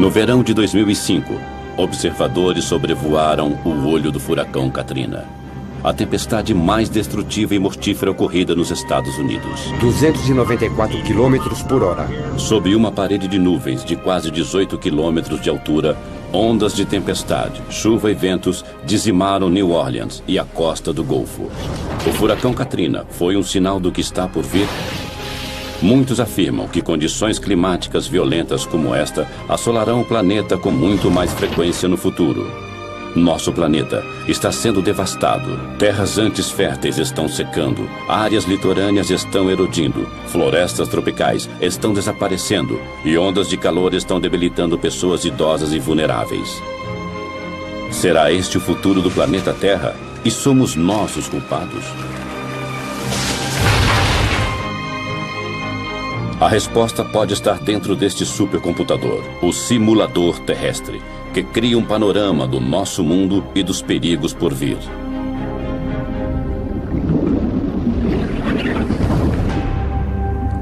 No verão de 2005, observadores sobrevoaram o olho do furacão Katrina, a tempestade mais destrutiva e mortífera ocorrida nos Estados Unidos. 294 quilômetros por hora. Sob uma parede de nuvens de quase 18 quilômetros de altura, ondas de tempestade, chuva e ventos dizimaram New Orleans e a costa do Golfo. O furacão Katrina foi um sinal do que está por vir? Muitos afirmam que condições climáticas violentas como esta assolarão o planeta com muito mais frequência no futuro. Nosso planeta está sendo devastado. Terras antes férteis estão secando. Áreas litorâneas estão erodindo. Florestas tropicais estão desaparecendo. E ondas de calor estão debilitando pessoas idosas e vulneráveis. Será este o futuro do planeta Terra? E somos nós os culpados? A resposta pode estar dentro deste supercomputador, o simulador terrestre, que cria um panorama do nosso mundo e dos perigos por vir.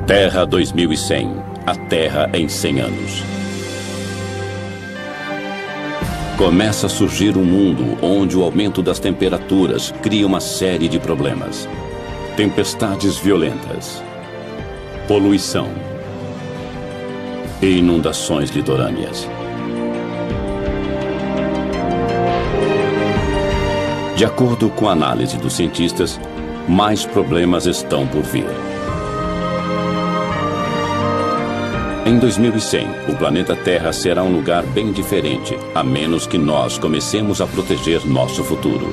Terra 2100, a Terra em 100 anos. Começa a surgir um mundo onde o aumento das temperaturas cria uma série de problemas. Tempestades violentas, poluição e inundações litorâneas. De acordo com a análise dos cientistas, mais problemas estão por vir. Em 2100, o planeta Terra será um lugar bem diferente, a menos que nós comecemos a proteger nosso futuro.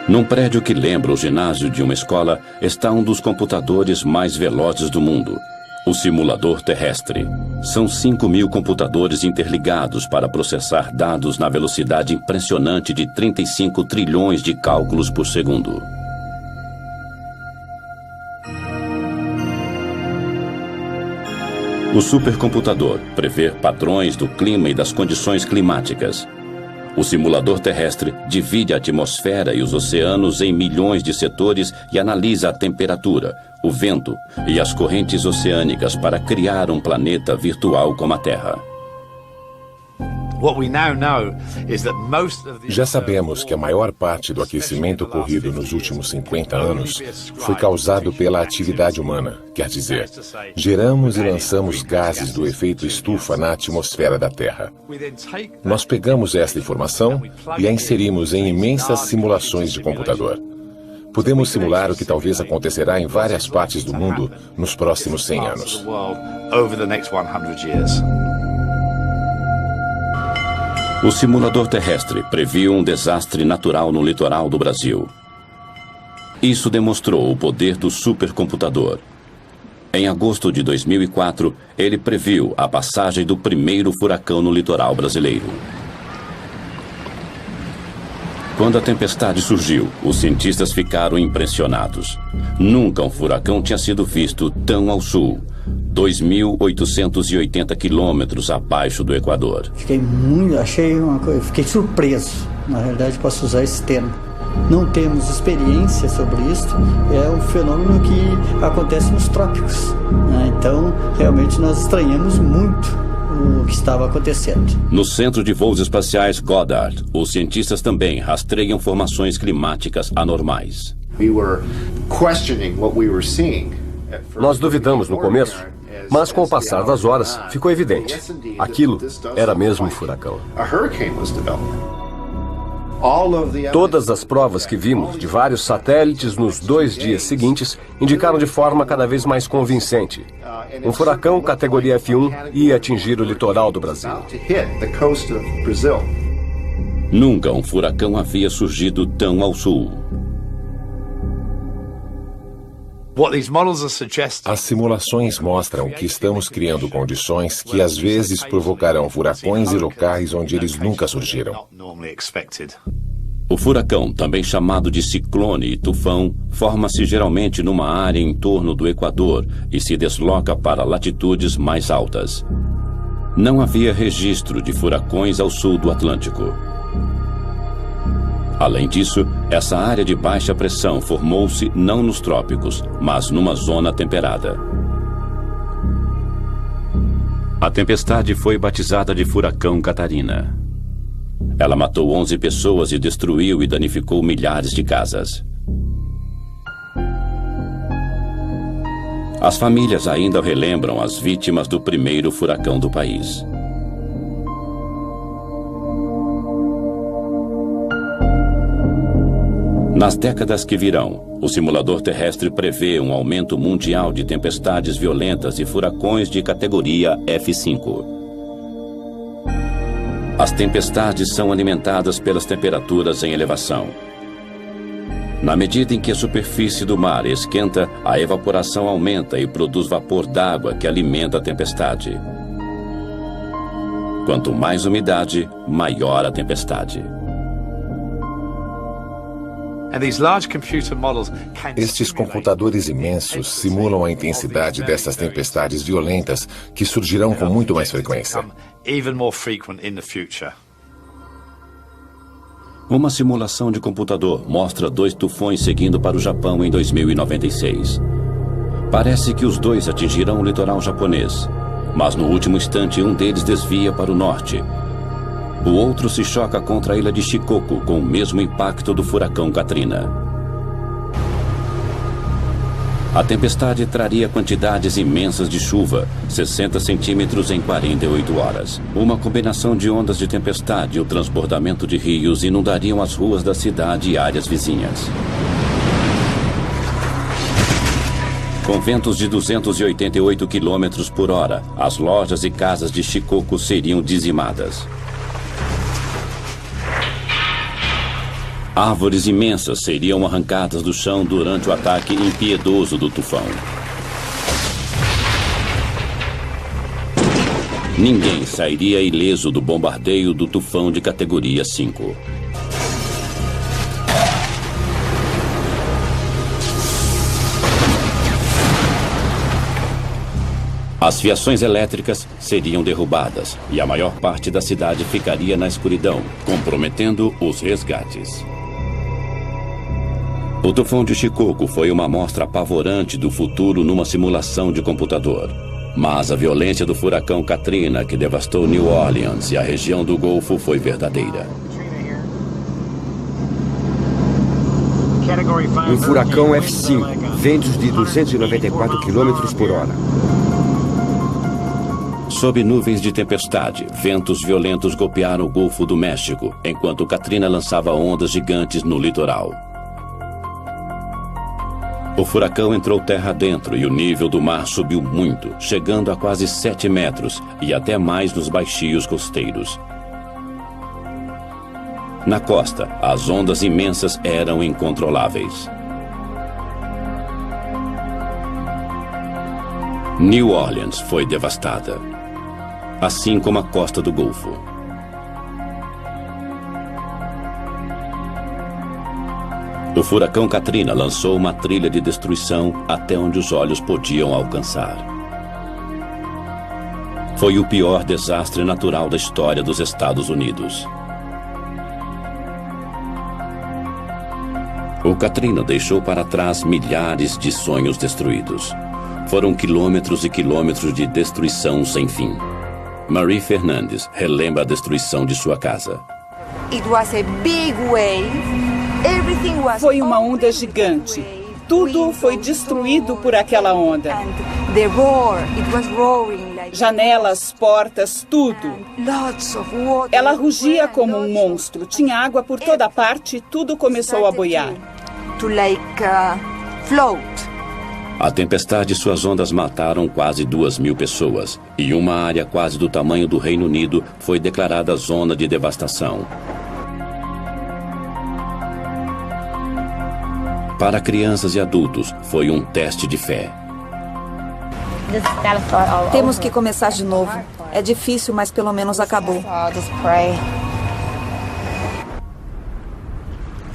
Num prédio que lembra o ginásio de uma escola, está um dos computadores mais velozes do mundo, o simulador terrestre. São 5.000 computadores interligados para processar dados na velocidade impressionante de 35 trilhões de cálculos por segundo. O supercomputador prevê padrões do clima e das condições climáticas. O simulador terrestre divide a atmosfera e os oceanos em milhões de setores e analisa a temperatura, o vento e as correntes oceânicas para criar um planeta virtual como a Terra. Já sabemos que a maior parte do aquecimento ocorrido nos últimos 50 anos foi causado pela atividade humana. Quer dizer, geramos e lançamos gases do efeito estufa na atmosfera da Terra. Nós pegamos esta informação e a inserimos em imensas simulações de computador. Podemos simular o que talvez acontecerá em várias partes do mundo nos próximos 100 anos. O simulador terrestre previu um desastre natural no litoral do Brasil. Isso demonstrou o poder do supercomputador. Em agosto de 2004, ele previu a passagem do primeiro furacão no litoral brasileiro. Quando a tempestade surgiu, os cientistas ficaram impressionados. Nunca um furacão tinha sido visto tão ao sul, 2.880 quilômetros abaixo do Equador. Fiquei surpreso. Na realidade, posso usar esse termo. Não temos experiência sobre isso. É um fenômeno que acontece nos trópicos, né? Então, realmente, nós estranhamos muito o que estava acontecendo. No Centro de Voos Espaciais Goddard, os cientistas também rastreiam formações climáticas anormais. Nós duvidamos no começo, mas com o passar das horas ficou evidente. Aquilo era mesmo um furacão. Todas as provas que vimos de vários satélites nos 2 dias seguintes indicaram de forma cada vez mais convincente. Um furacão categoria F1 ia atingir o litoral do Brasil. Nunca um furacão havia surgido tão ao sul. As simulações mostram que estamos criando condições que às vezes provocarão furacões em locais onde eles nunca surgiram. O furacão, também chamado de ciclone e tufão, forma-se geralmente numa área em torno do Equador e se desloca para latitudes mais altas. Não havia registro de furacões ao sul do Atlântico. Além disso, essa área de baixa pressão formou-se não nos trópicos, mas numa zona temperada. A tempestade foi batizada de Furacão Catarina. Ela matou 11 pessoas e destruiu e danificou milhares de casas. As famílias ainda relembram as vítimas do primeiro furacão do país. Nas décadas que virão, o simulador terrestre prevê um aumento mundial de tempestades violentas e furacões de categoria F5. As tempestades são alimentadas pelas temperaturas em elevação. Na medida em que a superfície do mar esquenta, a evaporação aumenta e produz vapor d'água que alimenta a tempestade. Quanto mais umidade, maior a tempestade. Estes computadores imensos simulam a intensidade dessas tempestades violentas que surgirão com muito mais frequência. Uma simulação de computador mostra 2 tufões seguindo para o Japão em 2096. Parece que os 2 atingirão o litoral japonês, mas no último instante um deles desvia para o norte. O outro se choca contra a ilha de Shikoku com o mesmo impacto do furacão Katrina. A tempestade traria quantidades imensas de chuva, 60 centímetros em 48 horas. Uma combinação de ondas de tempestade e o transbordamento de rios inundariam as ruas da cidade e áreas vizinhas. Com ventos de 288 km por hora, as lojas e casas de Shikoku seriam dizimadas. Árvores imensas seriam arrancadas do chão durante o ataque impiedoso do tufão. Ninguém sairia ileso do bombardeio do tufão de categoria 5. As fiações elétricas seriam derrubadas e a maior parte da cidade ficaria na escuridão, comprometendo os resgates. O tufão de Shikoku foi uma amostra apavorante do futuro numa simulação de computador. Mas a violência do furacão Katrina, que devastou New Orleans e a região do Golfo, foi verdadeira. Um furacão F5, ventos de 294 km por hora. Sob nuvens de tempestade, ventos violentos golpearam o Golfo do México, enquanto Katrina lançava ondas gigantes no litoral. O furacão entrou terra adentro e o nível do mar subiu muito, chegando a quase 7 metros e até mais nos baixios costeiros. Na costa, as ondas imensas eram incontroláveis. New Orleans foi devastada, assim como a costa do Golfo. O furacão Katrina lançou uma trilha de destruição até onde os olhos podiam alcançar. Foi o pior desastre natural da história dos Estados Unidos. O Katrina deixou para trás milhares de sonhos destruídos. Foram quilômetros e quilômetros de destruição sem fim. Marie Fernandes relembra a destruição de sua casa. Foi uma onda gigante. Tudo foi destruído por aquela onda. Janelas, portas, tudo. Ela rugia como um monstro. Tinha água por toda parte e tudo começou a boiar. A tempestade e suas ondas mataram quase 2.000 pessoas. E uma área quase do tamanho do Reino Unido foi declarada zona de devastação. Para crianças e adultos, foi um teste de fé. Temos que começar de novo. É difícil, mas pelo menos acabou.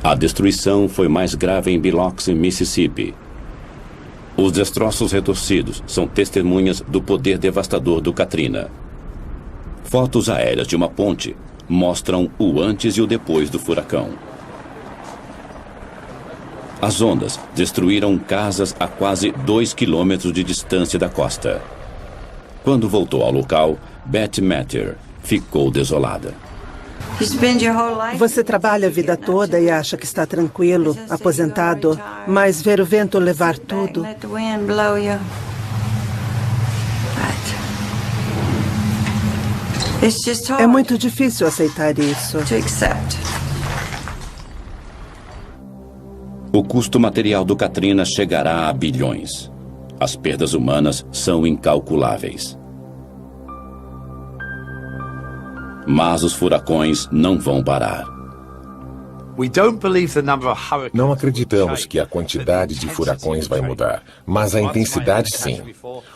A destruição foi mais grave em Biloxi, Mississippi. Os destroços retorcidos são testemunhas do poder devastador do Katrina. Fotos aéreas de uma ponte mostram o antes e o depois do furacão. As ondas destruíram casas a quase 2 quilômetros de distância da costa. Quando voltou ao local, Beth Matter ficou desolada. Você trabalha a vida toda e acha que está tranquilo, aposentado, mas ver o vento levar tudo. É muito difícil aceitar isso. O custo material do Katrina chegará a bilhões. As perdas humanas são incalculáveis. Mas os furacões não vão parar. Não acreditamos que a quantidade de furacões vai mudar, mas a intensidade sim.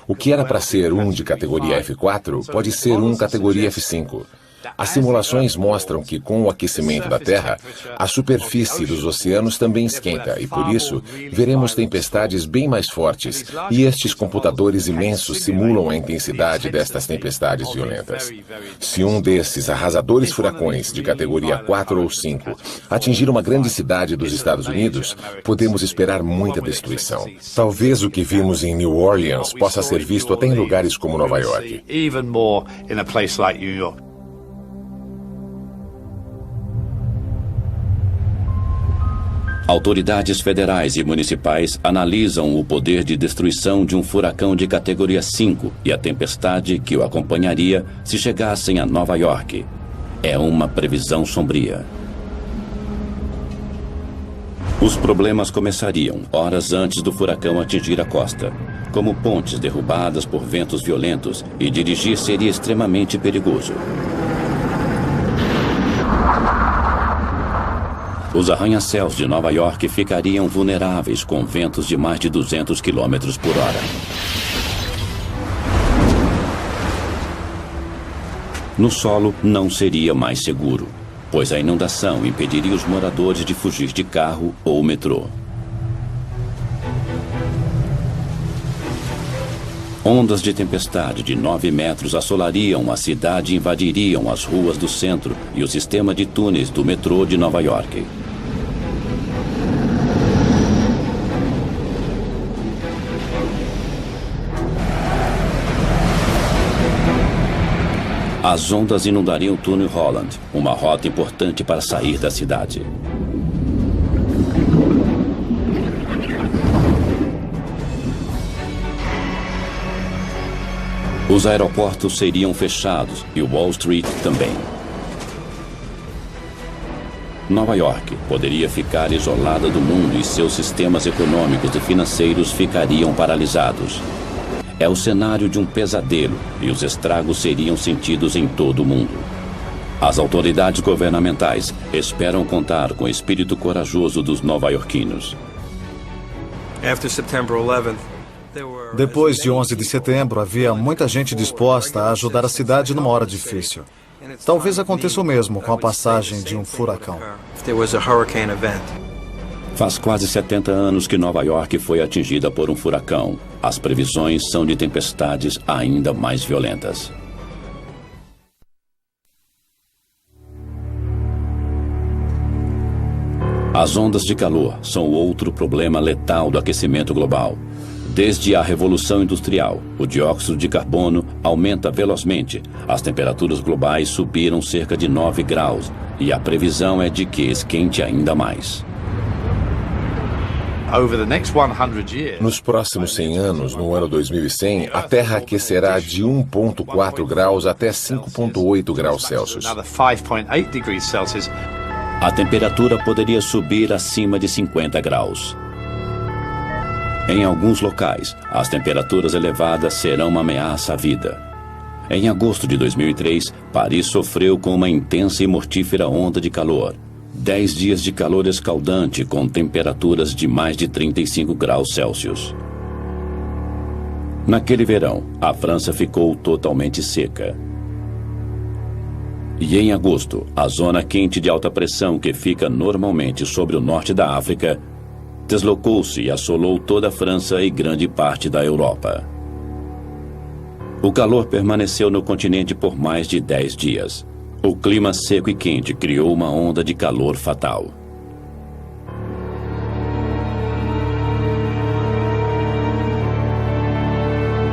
O que era para ser um de categoria F4 pode ser um categoria F5. As simulações mostram que, com o aquecimento da Terra, a superfície dos oceanos também esquenta e, por isso, veremos tempestades bem mais fortes, e estes computadores imensos simulam a intensidade destas tempestades violentas. Se um desses arrasadores furacões de categoria 4 ou 5 atingir uma grande cidade dos Estados Unidos, podemos esperar muita destruição. Talvez o que vimos em New Orleans possa ser visto até em lugares como Nova York. Autoridades federais e municipais analisam o poder de destruição de um furacão de categoria 5 e a tempestade que o acompanharia se chegassem a Nova York. É uma previsão sombria. Os problemas começariam horas antes do furacão atingir a costa, como pontes derrubadas por ventos violentos, e dirigir seria extremamente perigoso. Os arranha-céus de Nova York ficariam vulneráveis com ventos de mais de 200 km por hora. No solo não seria mais seguro, pois a inundação impediria os moradores de fugir de carro ou metrô. Ondas de tempestade de 9 metros assolariam a cidade e invadiriam as ruas do centro e o sistema de túneis do metrô de Nova York. As ondas inundariam o túnel Holland, uma rota importante para sair da cidade. Os aeroportos seriam fechados e Wall Street também. Nova York poderia ficar isolada do mundo e seus sistemas econômicos e financeiros ficariam paralisados. É o cenário de um pesadelo e os estragos seriam sentidos em todo o mundo. As autoridades governamentais esperam contar com o espírito corajoso dos nova-iorquinos. Depois de 11 de setembro, havia muita gente disposta a ajudar a cidade numa hora difícil. Talvez aconteça o mesmo com a passagem de um furacão. Faz quase 70 anos que Nova York foi atingida por um furacão. As previsões são de tempestades ainda mais violentas. As ondas de calor são outro problema letal do aquecimento global. Desde a Revolução Industrial, o dióxido de carbono aumenta velozmente. As temperaturas globais subiram cerca de 9 graus e a previsão é de que esquente ainda mais. Nos próximos 100 anos, no ano 2100, a Terra aquecerá de 1,4 graus até 5,8 graus Celsius. A temperatura poderia subir acima de 50 graus. Em alguns locais, as temperaturas elevadas serão uma ameaça à vida. Em agosto de 2003, Paris sofreu com uma intensa e mortífera onda de calor. 10 dias de calor escaldante com temperaturas de mais de 35 graus Celsius. Naquele verão, a França ficou totalmente seca. E em agosto, a zona quente de alta pressão que fica normalmente sobre o norte da África deslocou-se e assolou toda a França e grande parte da Europa. O calor permaneceu no continente por mais de 10 dias. O clima seco e quente criou uma onda de calor fatal.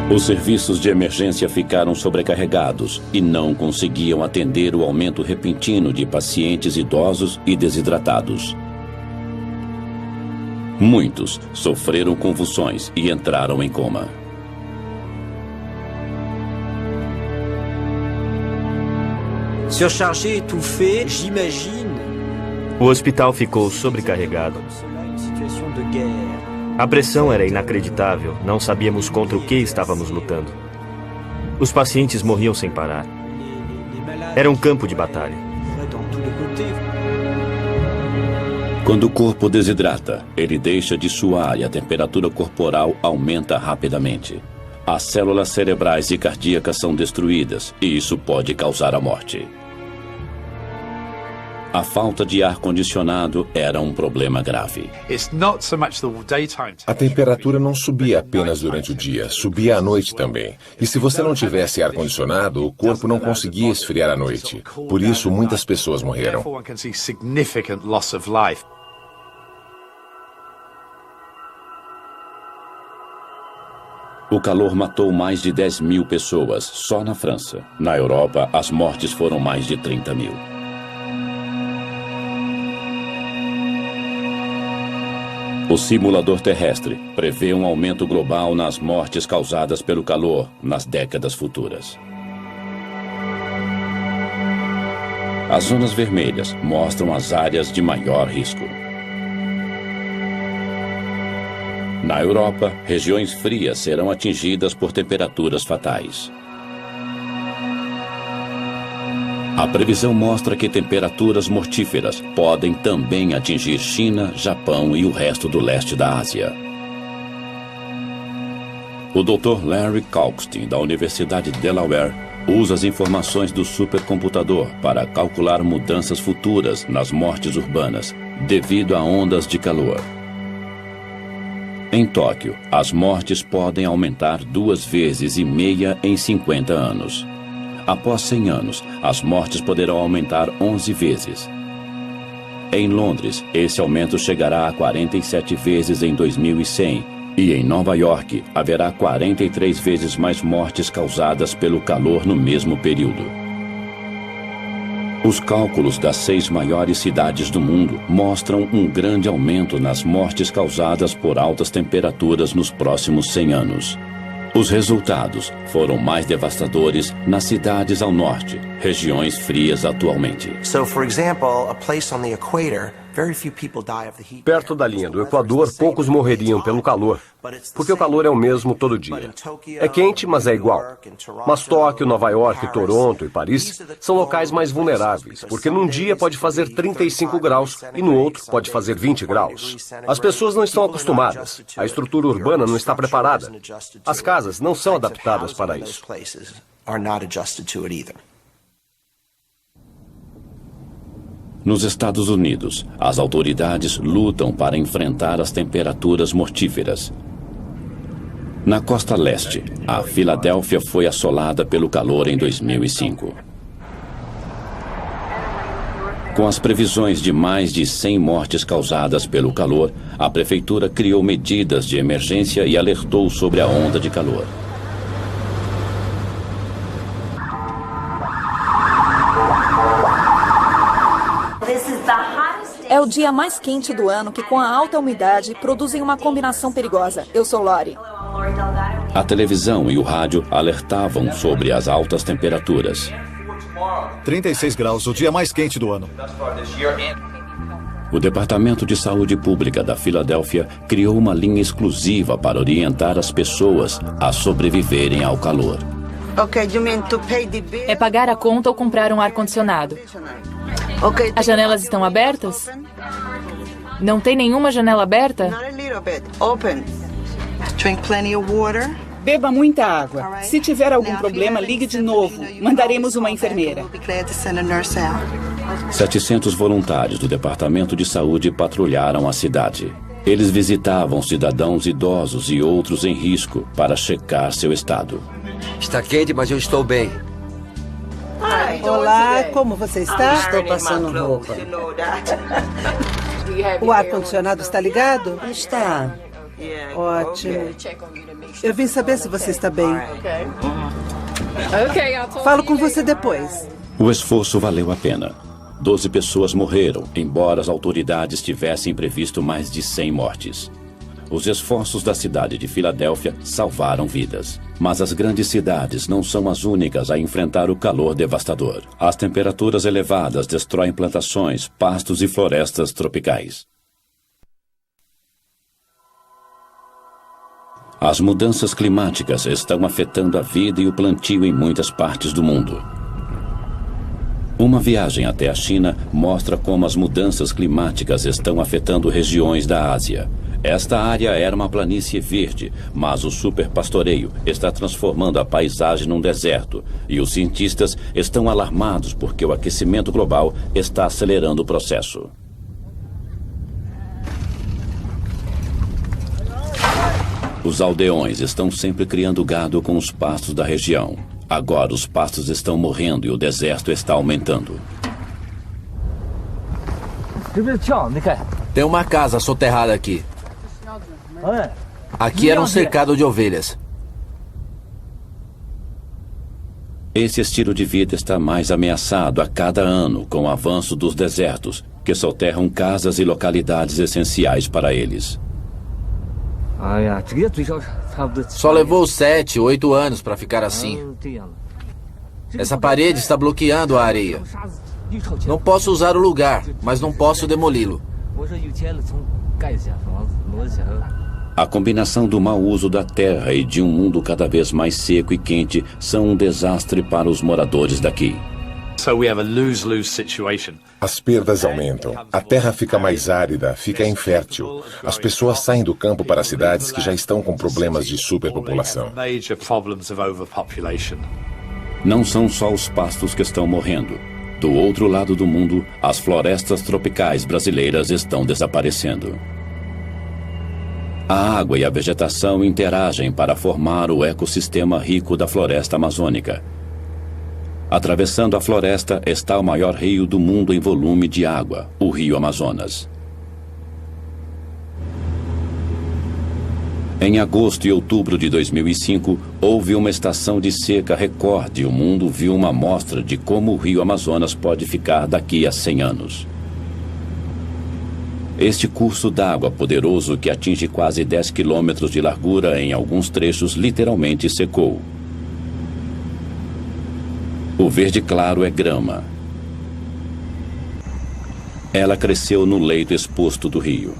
Os serviços de emergência ficaram sobrecarregados e não conseguiam atender o aumento repentino de pacientes idosos e desidratados. Muitos sofreram convulsões e entraram em coma. Surchargé, étouffé, j'imagine. O hospital ficou sobrecarregado. A pressão era inacreditável, não sabíamos contra o que estávamos lutando. Os pacientes morriam sem parar. Era um campo de batalha. Quando o corpo desidrata, ele deixa de suar e a temperatura corporal aumenta rapidamente. As células cerebrais e cardíacas são destruídas e isso pode causar a morte. A falta de ar-condicionado era um problema grave. A temperatura não subia apenas durante o dia, subia à noite também. E se você não tivesse ar-condicionado, o corpo não conseguia esfriar à noite. Por isso, muitas pessoas morreram. O calor matou mais de 10 mil pessoas só na França. Na Europa, as mortes foram mais de 30 mil. O simulador terrestre prevê um aumento global nas mortes causadas pelo calor nas décadas futuras. As zonas vermelhas mostram as áreas de maior risco. Na Europa, regiões frias serão atingidas por temperaturas fatais. A previsão mostra que temperaturas mortíferas podem também atingir China, Japão e o resto do leste da Ásia. O Dr. Larry Kalkstein, da Universidade de Delaware, usa as informações do supercomputador para calcular mudanças futuras nas mortes urbanas devido a ondas de calor. Em Tóquio, as mortes podem aumentar 2,5 vezes em 50 anos. Após 100 anos, as mortes poderão aumentar 11 vezes. Em Londres, esse aumento chegará a 47 vezes em 2100. E em Nova York, haverá 43 vezes mais mortes causadas pelo calor no mesmo período. Os cálculos das 6 maiores cidades do mundo mostram um grande aumento nas mortes causadas por altas temperaturas nos próximos 100 anos. Os resultados foram mais devastadores nas cidades ao norte, regiões frias atualmente. Perto da linha do Equador, poucos morreriam pelo calor, porque o calor é o mesmo todo dia. É quente, mas é igual. Mas Tóquio, Nova York, Toronto e Paris são locais mais vulneráveis, porque num dia pode fazer 35 graus e no outro pode fazer 20 graus. As pessoas não estão acostumadas, a estrutura urbana não está preparada. As casas não são adaptadas para isso. Nos Estados Unidos, as autoridades lutam para enfrentar as temperaturas mortíferas. Na costa leste, a Filadélfia foi assolada pelo calor em 2005. Com as previsões de mais de 100 mortes causadas pelo calor, a prefeitura criou medidas de emergência e alertou sobre a onda de calor. É o dia mais quente do ano que, com a alta umidade, produzem uma combinação perigosa. Eu sou Lori. A televisão e o rádio alertavam sobre as altas temperaturas. 36 graus, o dia mais quente do ano. O Departamento de Saúde Pública da Filadélfia criou uma linha exclusiva para orientar as pessoas a sobreviverem ao calor. É pagar a conta ou comprar um ar-condicionado. As janelas estão abertas? Não tem nenhuma janela aberta? Beba muita água. Se tiver algum problema, ligue de novo. Mandaremos uma enfermeira. 700 voluntários do Departamento de Saúde patrulharam a cidade. Eles visitavam cidadãos idosos e outros em risco para checar seu estado. Está quente, mas eu estou bem. Olá, como você está? Estou passando roupa. O ar-condicionado está ligado? Está. Ótimo. Eu vim saber se você está bem. Falo com você depois. O esforço valeu a pena. 12 pessoas morreram, embora as autoridades tivessem previsto mais de 100 mortes. Os esforços da cidade de Filadélfia salvaram vidas. Mas as grandes cidades não são as únicas a enfrentar o calor devastador. As temperaturas elevadas destroem plantações, pastos e florestas tropicais. As mudanças climáticas estão afetando a vida e o plantio em muitas partes do mundo. Uma viagem até a China mostra como as mudanças climáticas estão afetando regiões da Ásia. Esta área era uma planície verde, mas o superpastoreio está transformando a paisagem num deserto e os cientistas estão alarmados porque o aquecimento global está acelerando o processo. Os aldeões estão sempre criando gado com os pastos da região. Agora os pastos estão morrendo e o deserto está aumentando. Tem uma casa soterrada aqui. Aqui era um cercado de ovelhas. Esse estilo de vida está mais ameaçado a cada ano com o avanço dos desertos, que soterram casas e localidades essenciais para eles. Só levou 7, 8 anos para ficar assim. Essa parede está bloqueando a areia. Não posso usar o lugar, mas não posso demoli-lo. A combinação do mau uso da terra e de um mundo cada vez mais seco e quente são um desastre para os moradores daqui. As perdas aumentam. A terra fica mais árida, fica infértil. As pessoas saem do campo para as cidades que já estão com problemas de superpopulação. Não são só os pastos que estão morrendo. Do outro lado do mundo, as florestas tropicais brasileiras estão desaparecendo. A água e a vegetação interagem para formar o ecossistema rico da floresta amazônica. Atravessando a floresta está o maior rio do mundo em volume de água, o Rio Amazonas. Em agosto e outubro de 2005, houve uma estação de seca recorde e o mundo viu uma amostra de como o Rio Amazonas pode ficar daqui a 100 anos. Este curso d'água poderoso, que atinge quase 10 quilômetros de largura em alguns trechos, literalmente secou. O verde claro é grama. Ela cresceu no leito exposto do rio.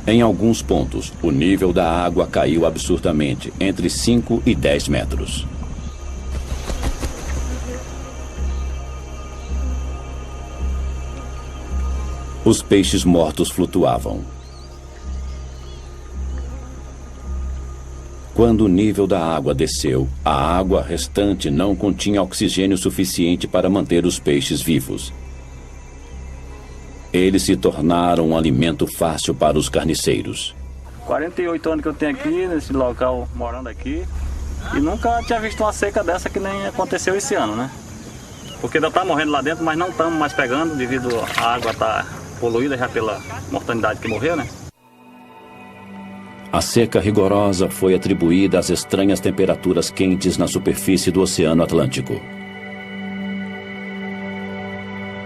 Em alguns pontos, o nível da água caiu absurdamente, entre 5 e 10 metros. Os peixes mortos flutuavam. Quando o nível da água desceu, a água restante não continha oxigênio suficiente para manter os peixes vivos. Eles se tornaram um alimento fácil para os carniceiros. 48 anos que eu tenho aqui, nesse local, morando aqui, e nunca tinha visto uma seca dessa que nem aconteceu esse ano, né? Porque ainda está morrendo lá dentro, mas não estamos mais pegando, devido à água estar poluída já pela mortalidade que morreu, né? A seca rigorosa foi atribuída às estranhas temperaturas quentes na superfície do Oceano Atlântico.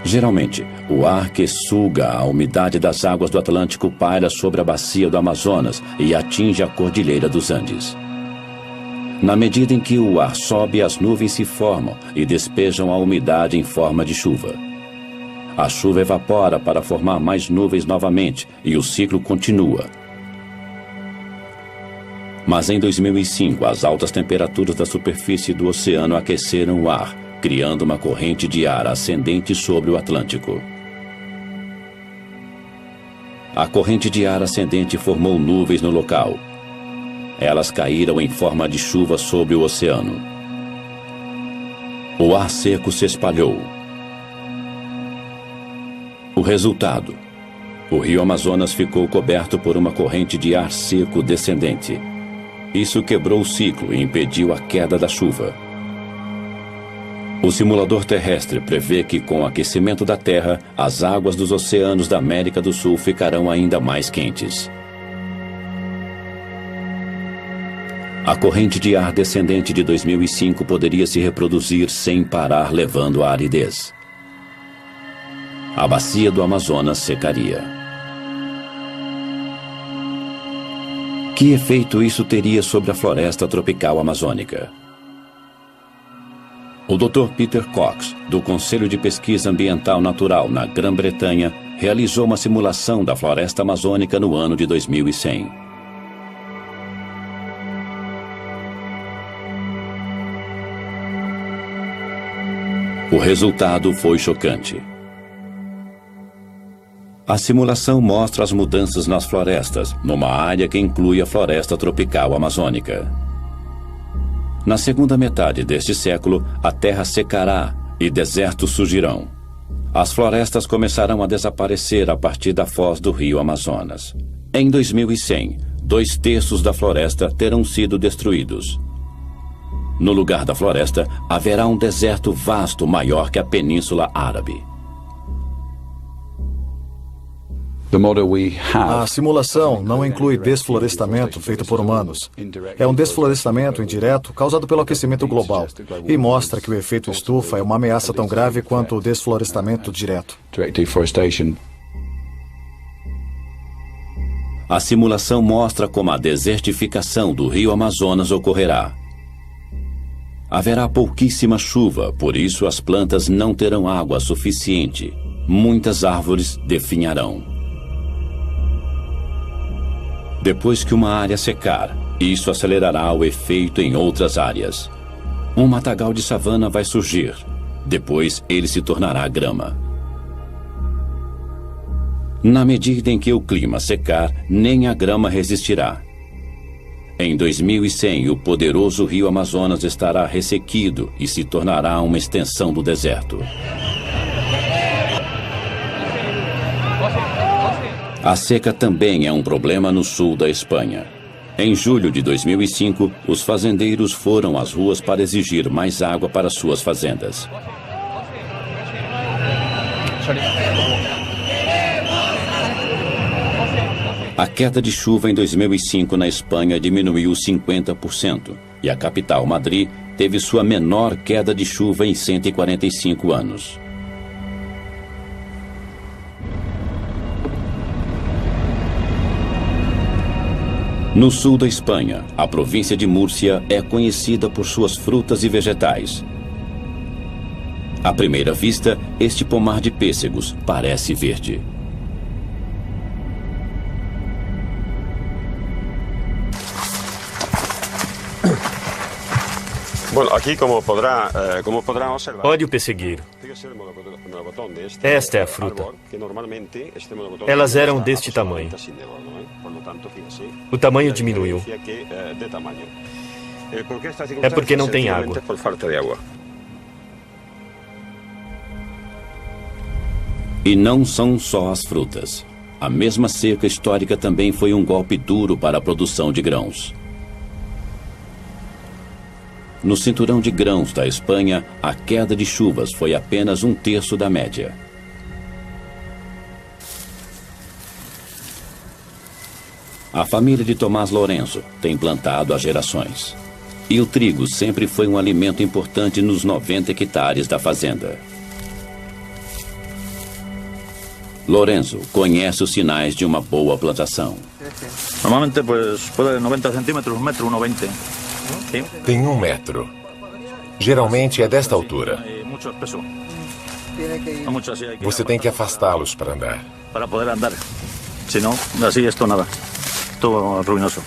Geralmente, o ar que suga a umidade das águas do Atlântico paira sobre a bacia do Amazonas e atinge a Cordilheira dos Andes. Na medida em que o ar sobe, as nuvens se formam e despejam a umidade em forma de chuva. A chuva evapora para formar mais nuvens novamente e o ciclo continua. Mas em 2005, as altas temperaturas da superfície do oceano aqueceram o ar, criando uma corrente de ar ascendente sobre o Atlântico. A corrente de ar ascendente formou nuvens no local. Elas caíram em forma de chuva sobre o oceano. O ar seco se espalhou. O resultado: o Rio Amazonas ficou coberto por uma corrente de ar seco descendente. Isso quebrou o ciclo e impediu a queda da chuva. O simulador terrestre prevê que, com o aquecimento da Terra, as águas dos oceanos da América do Sul ficarão ainda mais quentes. A corrente de ar descendente de 2005 poderia se reproduzir sem parar, levando à aridez. A bacia do Amazonas secaria. Que efeito isso teria sobre a floresta tropical amazônica? O Dr. Peter Cox, do Conselho de Pesquisa Ambiental Natural na Grã-Bretanha, realizou uma simulação da floresta amazônica no ano de 2100. O resultado foi chocante. A simulação mostra as mudanças nas florestas, numa área que inclui a floresta tropical amazônica. Na segunda metade deste século, a terra secará e desertos surgirão. As florestas começarão a desaparecer a partir da foz do rio Amazonas. Em 2100, 2/3 da floresta terão sido destruídos. No lugar da floresta, haverá um deserto vasto maior que a Península Árabe. A simulação não inclui desflorestamento feito por humanos. É um desflorestamento indireto causado pelo aquecimento global e mostra que o efeito estufa é uma ameaça tão grave quanto o desflorestamento direto. A simulação mostra como a desertificação do rio Amazonas ocorrerá. Haverá pouquíssima chuva, por isso as plantas não terão água suficiente. Muitas árvores definharão. Depois que uma área secar, isso acelerará o efeito em outras áreas. Um matagal de savana vai surgir. Depois ele se tornará grama. Na medida em que o clima secar, nem a grama resistirá. Em 2100, o poderoso rio Amazonas estará ressequido e se tornará uma extensão do deserto. A seca também é um problema no sul da Espanha. Em julho de 2005, os fazendeiros foram às ruas para exigir mais água para suas fazendas. A queda de chuva em 2005 na Espanha diminuiu 50% e a capital, Madrid, teve sua menor queda de chuva em 145 anos. No sul da Espanha, a província de Múrcia é conhecida por suas frutas e vegetais. À primeira vista, este pomar de pêssegos parece verde. Olhe o pessegueiro. Esta é a fruta. Elas eram deste tamanho. O tamanho diminuiu. É porque não tem água. E não são só as frutas. A mesma seca histórica também foi um golpe duro para a produção de grãos. No cinturão de grãos da Espanha, a queda de chuvas foi apenas 1/3 da média. A família de Tomás Lourenço tem plantado há gerações. E o trigo sempre foi um alimento importante nos 90 hectares da fazenda. Lourenço conhece os sinais de uma boa plantação. Normalmente, pode 90 centímetros, 1,20 m. Tem 1 metro. Geralmente é desta altura. Você tem que afastá-los para andar. Para poder andar. Senão, assim, isto nada. Estou ruinoso.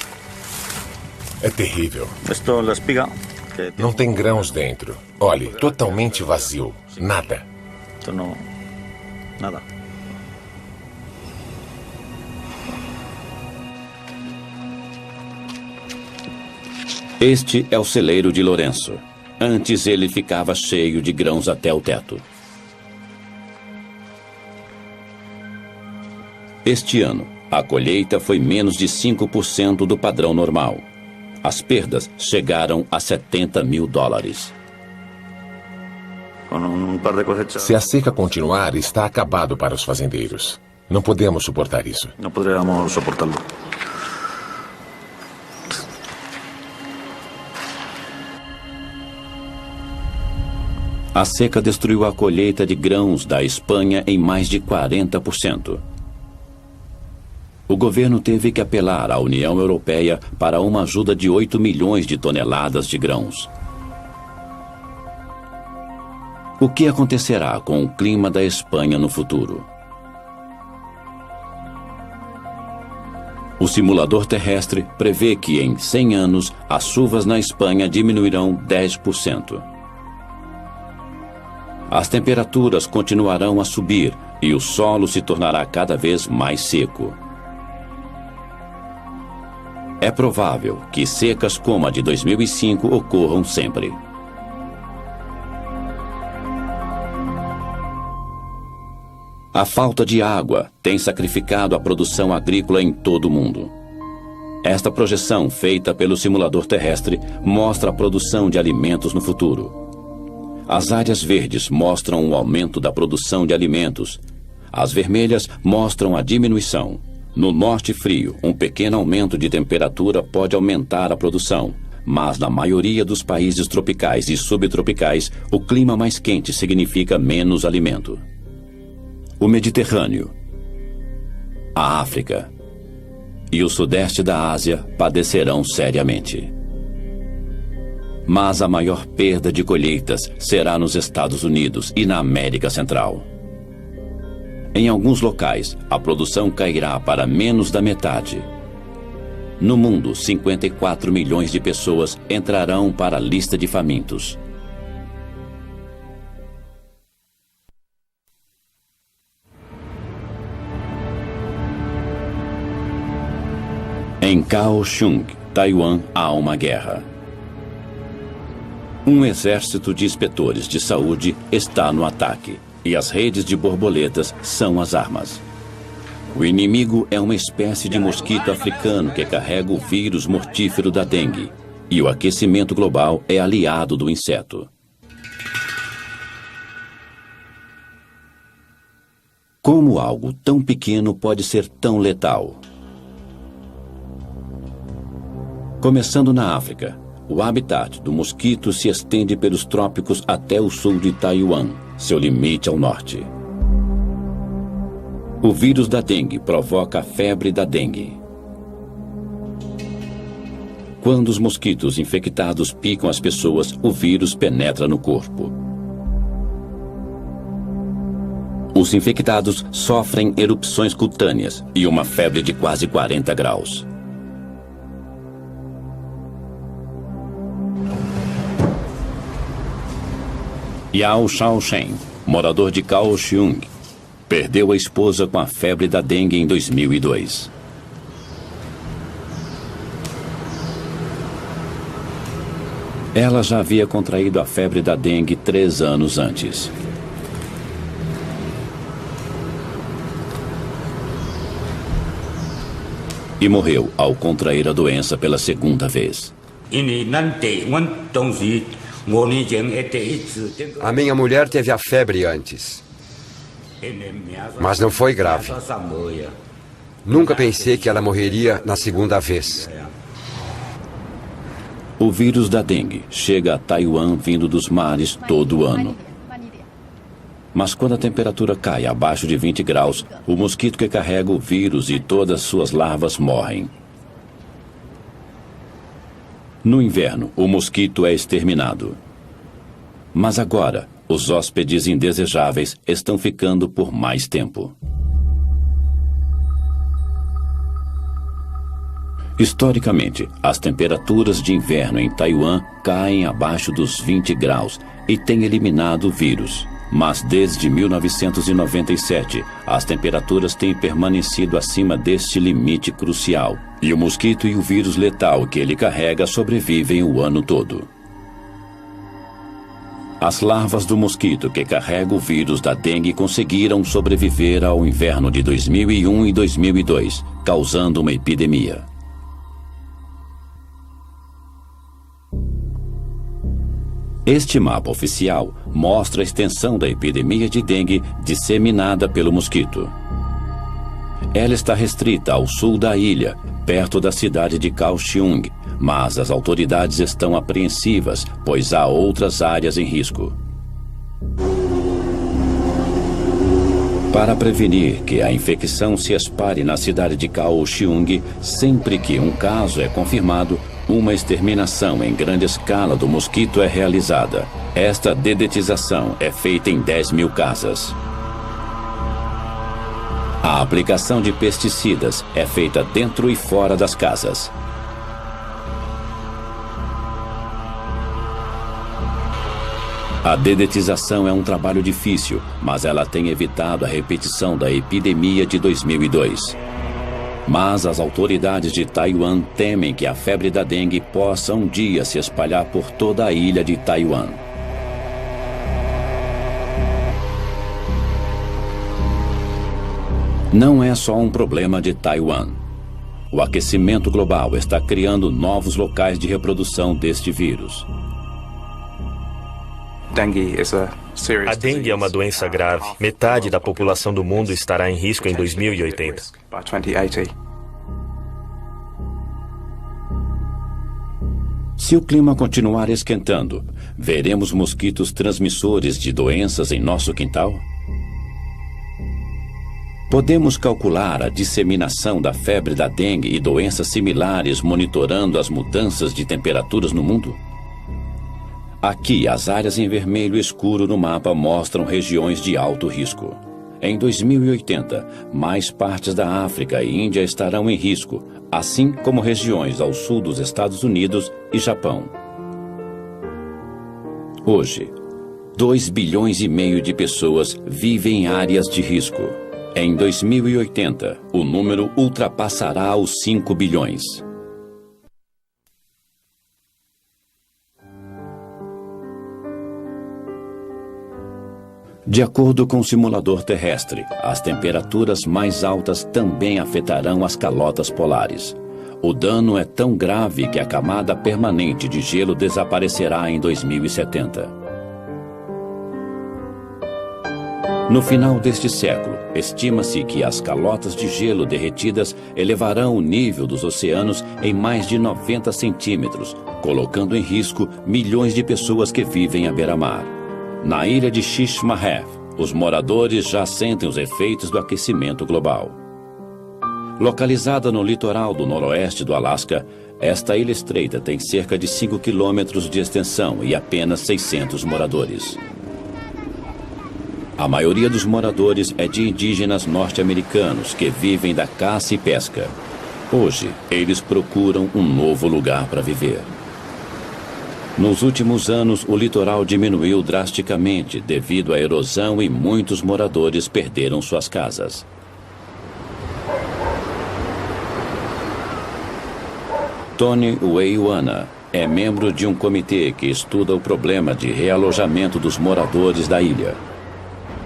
É terrível. Isto é a espiga. Não tem grãos dentro. Olhe, totalmente vazio. Nada. Isto não... Nada. Este é o celeiro de Lourenço. Antes ele ficava cheio de grãos até o teto. Este ano, a colheita foi menos de 5% do padrão normal. As perdas chegaram a $70 mil. Se a seca continuar, está acabado para os fazendeiros. Não podemos suportar isso. Não poderíamos suportá-lo. A seca destruiu a colheita de grãos da Espanha em mais de 40%. O governo teve que apelar à União Europeia para uma ajuda de 8 milhões de toneladas de grãos. O que acontecerá com o clima da Espanha no futuro? O simulador terrestre prevê que em 100 anos as chuvas na Espanha diminuirão 10%. As temperaturas continuarão a subir e o solo se tornará cada vez mais seco. É provável que secas como a de 2005 ocorram sempre. A falta de água tem sacrificado a produção agrícola em todo o mundo. Esta projeção, feita pelo simulador terrestre, mostra a produção de alimentos no futuro. As áreas verdes mostram o aumento da produção de alimentos. As vermelhas mostram a diminuição. No norte frio, um pequeno aumento de temperatura pode aumentar a produção, mas na maioria dos países tropicais e subtropicais, o clima mais quente significa menos alimento. O Mediterrâneo, a África e o sudeste da Ásia padecerão seriamente. Mas a maior perda de colheitas será nos Estados Unidos e na América Central. Em alguns locais, a produção cairá para menos da metade. No mundo, 54 milhões de pessoas entrarão para a lista de famintos. Em Kaohsiung, Taiwan, há uma guerra. Um exército de inspetores de saúde está no ataque, e as redes de borboletas são as armas. O inimigo é uma espécie de mosquito africano que carrega o vírus mortífero da dengue, e o aquecimento global é aliado do inseto. Como algo tão pequeno pode ser tão letal? Começando na África, o habitat do mosquito se estende pelos trópicos até o sul de Taiwan, seu limite ao norte. O vírus da dengue provoca a febre da dengue. Quando os mosquitos infectados picam as pessoas, o vírus penetra no corpo. Os infectados sofrem erupções cutâneas e uma febre de quase 40 graus. Yao Shaochen, morador de Kaohsiung, perdeu a esposa com a febre da dengue em 2002. Ela já havia contraído a febre da dengue 3 anos antes. E morreu ao contrair a doença pela segunda vez. A minha mulher teve a febre antes, mas não foi grave. Nunca pensei que ela morreria na segunda vez. O vírus da dengue chega a Taiwan vindo dos mares todo ano. Mas quando a temperatura cai abaixo de 20 graus, o mosquito que carrega o vírus e todas suas larvas morrem. No inverno, o mosquito é exterminado. Mas agora, os hóspedes indesejáveis estão ficando por mais tempo. Historicamente, as temperaturas de inverno em Taiwan caem abaixo dos 20 graus e têm eliminado o vírus. Mas desde 1997, as temperaturas têm permanecido acima deste limite crucial. E o mosquito e o vírus letal que ele carrega sobrevivem o ano todo. As larvas do mosquito que carrega o vírus da dengue conseguiram sobreviver ao inverno de 2001 e 2002, causando uma epidemia. – Este mapa oficial mostra a extensão da epidemia de dengue disseminada pelo mosquito. Ela está restrita ao sul da ilha, perto da cidade de Kaohsiung, mas as autoridades estão apreensivas, pois há outras áreas em risco. Para prevenir que a infecção se espalhe na cidade de Kaohsiung, sempre que um caso é confirmado, uma exterminação em grande escala do mosquito é realizada. Esta dedetização é feita em 10.000 casas. A aplicação de pesticidas é feita dentro e fora das casas. A dedetização é um trabalho difícil, mas ela tem evitado a repetição da epidemia de 2002. Mas as autoridades de Taiwan temem que a febre da dengue possa um dia se espalhar por toda a ilha de Taiwan. Não é só um problema de Taiwan. O aquecimento global está criando novos locais de reprodução deste vírus. A dengue é uma doença grave. Metade da população do mundo estará em risco em 2080. Se o clima continuar esquentando, veremos mosquitos transmissores de doenças em nosso quintal? Podemos calcular a disseminação da febre da dengue e doenças similares monitorando as mudanças de temperaturas no mundo? Aqui, as áreas em vermelho escuro no mapa mostram regiões de alto risco. Em 2080, mais partes da África e Índia estarão em risco, assim como regiões ao sul dos Estados Unidos e Japão. Hoje, 2,5 bilhões de pessoas vivem em áreas de risco. Em 2080, o número ultrapassará os 5 bilhões. De acordo com o simulador terrestre, as temperaturas mais altas também afetarão as calotas polares. O dano é tão grave que a camada permanente de gelo desaparecerá em 2070. No final deste século, estima-se que as calotas de gelo derretidas elevarão o nível dos oceanos em mais de 90 centímetros, colocando em risco milhões de pessoas que vivem à beira-mar. Na ilha de Shishmahev, os moradores já sentem os efeitos do aquecimento global. Localizada no litoral do noroeste do Alasca, esta ilha estreita tem cerca de 5 quilômetros de extensão e apenas 600 moradores. A maioria dos moradores é de indígenas norte-americanos que vivem da caça e pesca. Hoje, eles procuram um novo lugar para viver. Nos últimos anos, o litoral diminuiu drasticamente devido à erosão e muitos moradores perderam suas casas. Tony Weiwana é membro de um comitê que estuda o problema de realojamento dos moradores da ilha.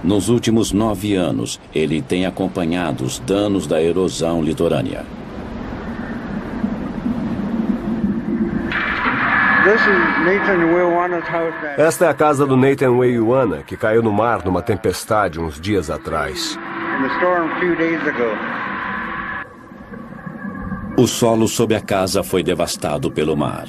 Nos últimos 9 anos, ele tem acompanhado os danos da erosão litorânea. Esta é a casa do Nathan Weiwana, que caiu no mar numa tempestade uns dias atrás. O solo sob a casa foi devastado pelo mar.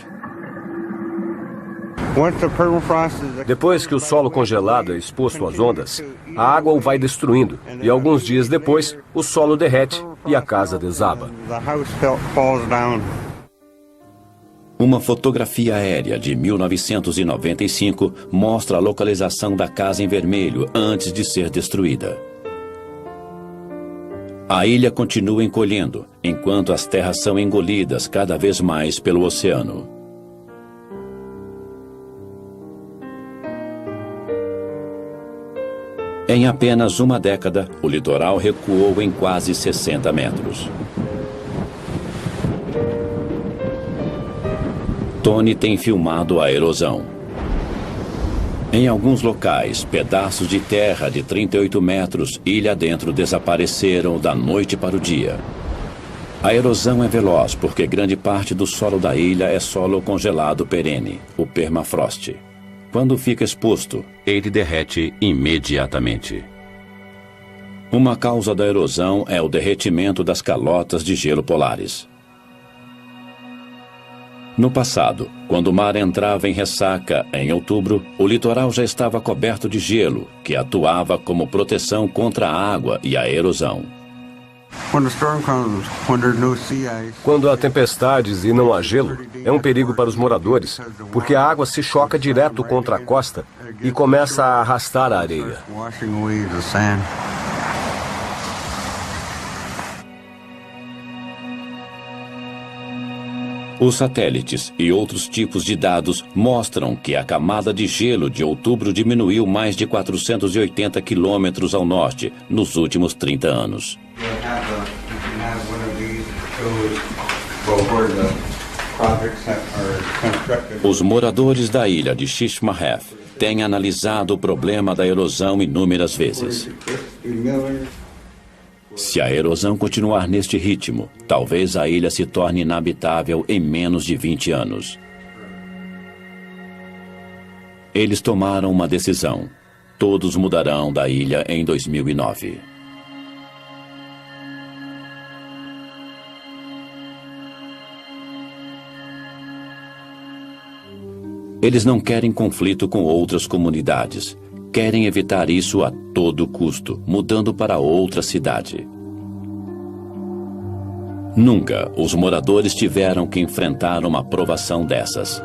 Depois que o solo congelado é exposto às ondas, a água o vai destruindo e alguns dias depois o solo derrete e a casa desaba. Uma fotografia aérea de 1995 mostra a localização da casa em vermelho antes de ser destruída. A ilha continua encolhendo, enquanto as terras são engolidas cada vez mais pelo oceano. Em apenas uma década, o litoral recuou em quase 60 metros. Tony tem filmado a erosão. Em alguns locais, pedaços de terra de 38 metros ilha dentro desapareceram da noite para o dia. A erosão é veloz porque grande parte do solo da ilha é solo congelado perene, o permafrost. Quando fica exposto, ele derrete imediatamente. Uma causa da erosão é o derretimento das calotas de gelo polares. No passado, quando o mar entrava em ressaca em outubro, o litoral já estava coberto de gelo, que atuava como proteção contra a água e a erosão. Quando há tempestades e não há gelo, é um perigo para os moradores, porque a água se choca direto contra a costa e começa a arrastar a areia. Os satélites e outros tipos de dados mostram que a camada de gelo de outubro diminuiu mais de 480 quilômetros ao norte nos últimos 30 anos. Os moradores da ilha de Shishmaref têm analisado o problema da erosão inúmeras vezes. Se a erosão continuar neste ritmo, talvez a ilha se torne inabitável em menos de 20 anos. Eles tomaram uma decisão. Todos mudarão da ilha em 2009. Eles não querem conflito com outras comunidades. Querem evitar isso a todo custo, mudando para outra cidade. Nunca os moradores tiveram que enfrentar uma provação dessas.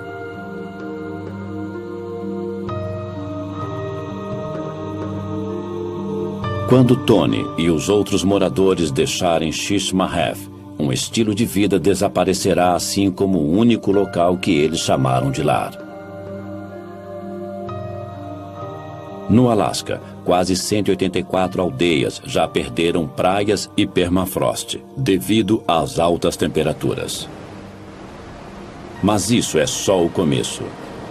Quando Tony e os outros moradores deixarem Shishmaref, um estilo de vida desaparecerá, assim como o único local que eles chamaram de lar. No Alasca, quase 184 aldeias já perderam praias e permafrost, devido às altas temperaturas. Mas isso é só o começo.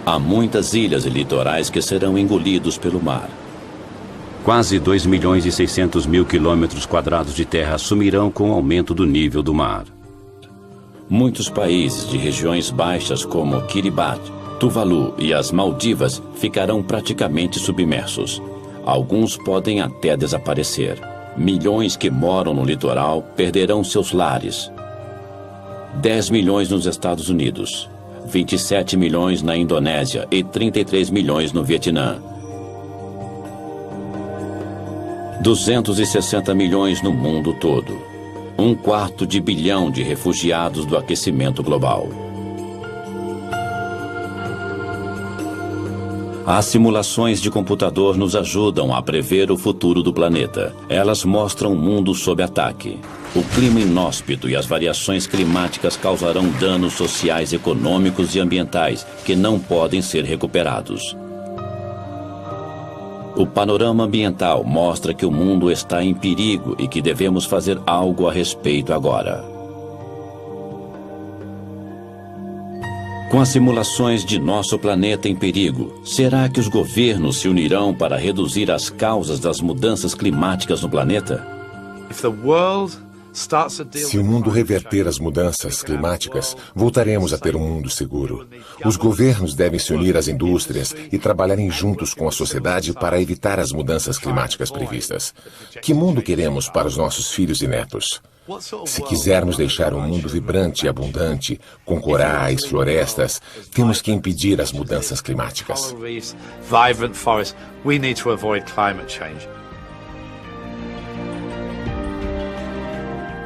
Há muitas ilhas e litorais que serão engolidos pelo mar. Quase 2.600.000 quilômetros quadrados de terra sumirão com o aumento do nível do mar. Muitos países de regiões baixas como Kiribati, Tuvalu e as Maldivas ficarão praticamente submersos. Alguns podem até desaparecer. Milhões que moram no litoral perderão seus lares. 10 milhões nos Estados Unidos, 27 milhões na Indonésia e 33 milhões no Vietnã. 260 milhões no mundo todo. 1/4 bilhão de refugiados do aquecimento global. As simulações de computador nos ajudam a prever o futuro do planeta. Elas mostram um mundo sob ataque. O clima inóspito e as variações climáticas causarão danos sociais, econômicos e ambientais que não podem ser recuperados. O panorama ambiental mostra que o mundo está em perigo e que devemos fazer algo a respeito agora. Com as simulações de nosso planeta em perigo, será que os governos se unirão para reduzir as causas das mudanças climáticas no planeta? Se o mundo reverter as mudanças climáticas, voltaremos a ter um mundo seguro. Os governos devem se unir às indústrias e trabalharem juntos com a sociedade para evitar as mudanças climáticas previstas. Que mundo queremos para os nossos filhos e netos? Se quisermos deixar um mundo vibrante e abundante, com corais, florestas, temos que impedir as mudanças climáticas.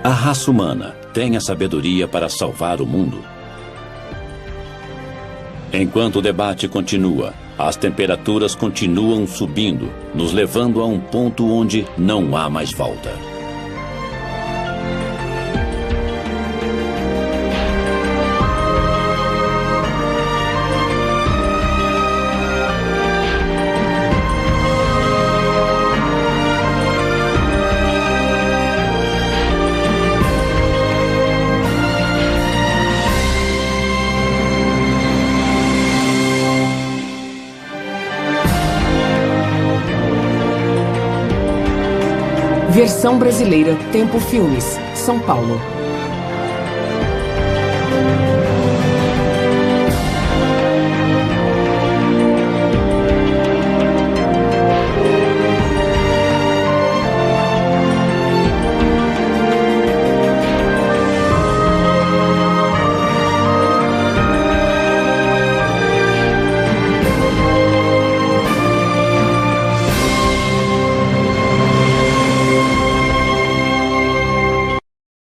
A raça humana tem a sabedoria para salvar o mundo? Enquanto o debate continua, as temperaturas continuam subindo, nos levando a um ponto onde não há mais volta. Versão brasileira, Tempo Filmes, São Paulo.